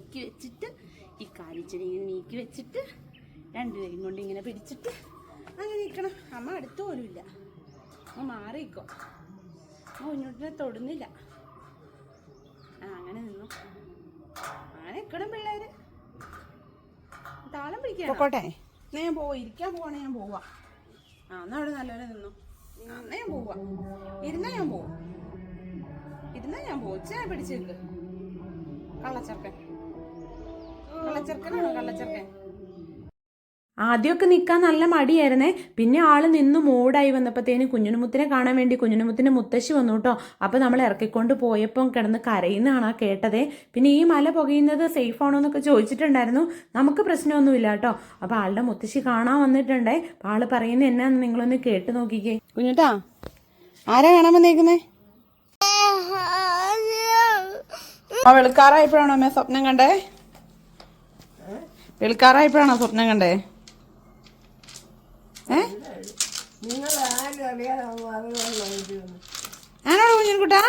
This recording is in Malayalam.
നീക്കി വെച്ചിട്ട് ഈ കാലിച്ചെടി ഇങ്ങനെ നീക്കി വെച്ചിട്ട് രണ്ടുപേരും കൊണ്ട് ഇങ്ങനെ പിടിച്ചിട്ട് അങ്ങനെ നിൽക്കണം. അമ്മ അടുത്ത് പോലും ഇല്ല, അമ്മ മാറിക്കോ, അമ്മ കുഞ്ഞുട്ടിനെ തൊടുന്നില്ല. അങ്ങനെ നിന്നു. അങ്ങനെ നിൽക്കണം പിള്ളേര്. താളം പിടിക്കട്ടെ. എന്നാ ഞാൻ പോവാ, ഇരിക്കാൻ പോവാണെ ഞാൻ പോവാ. എന്നാ അവിടെ നല്ലപോലെ നിന്നു. എന്നാ ഞാൻ പോവാ, ഇരുന്നാ ഞാൻ പോവും, ഇരുന്നാ ഞാൻ പോവും. ചേ പിടിച്ചേക്ക്. കള്ളച്ചർക്കൻ, കള്ളച്ചർക്കനാണോ കള്ളച്ചർക്കൻ? ആദ്യമൊക്കെ നിൽക്കാൻ നല്ല മടിയായിരുന്നേ. പിന്നെ ആള് നിന്ന് മൂടായി വന്നപ്പോഴത്തേന് കുഞ്ഞുനുമുത്തിനെ കാണാൻ വേണ്ടി കുഞ്ഞുനുമുത്തിൻ്റെ മുത്തശ്ശി വന്നു കേട്ടോ. അപ്പോൾ നമ്മൾ ഇറക്കിക്കൊണ്ട് പോയപ്പം കിടന്ന് കരയുന്നതാണ് കേട്ടതേ. പിന്നെ ഈ മല പുകയുന്നത് സേഫ് ആണോ എന്നൊക്കെ ചോദിച്ചിട്ടുണ്ടായിരുന്നു. നമുക്ക് പ്രശ്നമൊന്നുമില്ല കേട്ടോ. അപ്പോൾ ആളുടെ മുത്തശ്ശി കാണാൻ വന്നിട്ടുണ്ടേ. അപ്പോൾ ആള് പറയുന്നത് എന്നാന്ന് നിങ്ങളൊന്ന് കേട്ട് നോക്കിക്കേ. കുഞ്ഞുട്ടാ, ആരാ കാണാൻ വന്നേക്കുന്നേ? വെളുക്കാറായപ്പോഴാണോ അമ്മ സ്വപ്നം കണ്ടേ? വെളുക്കാറായപ്പോഴാണോ സ്വപ്നം കണ്ടേ? ആണോ കുഞ്ഞുകുട്ടാ?